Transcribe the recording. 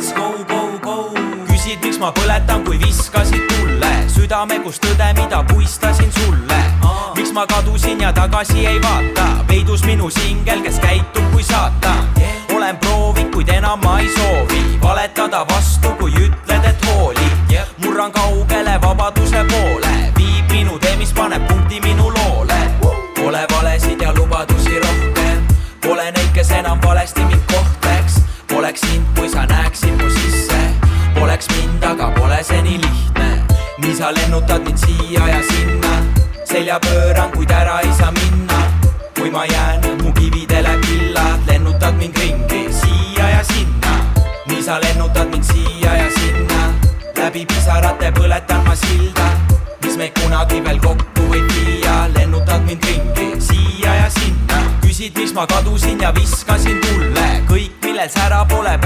let's go, go, go. Küsid, miks ma põletan, kui viskasid tulle südame, kus tõde, mida puistasin sulle. Miks ma kadusin ja tagasi ei vaata, peidus minu singel, kes käitub kui saatan. Olen proovinud, kuid enam ma ei soovi valetada vastu, kui ütled, et hooli. Murran kaugele vabaduse poole, viib minu tee, mis paneb punkti minu loole. Pole valesid ja lubadusi rohkem, pole neid, kes enam valesti mind kohtleks. Poleks sind, kui sa näeksid mu sisse, poleks mind, aga pole see nii lihtne. Nii sa lennutad mind siia ja sinna, selja pööran, kuid ära ei saa minna. Kui ma jään, mu kividele pillad, lennutad mind ringi siia ja sinna. Nii sa lennutad mind siia ja sinna, läbi pisarate põletan ma silda, mis meid kunagi veel kokku võib viia. Lennutad mind ringi siia ja sinna, küsid, miks ma kadusin ja viskasin tulle kõik, millel sära pole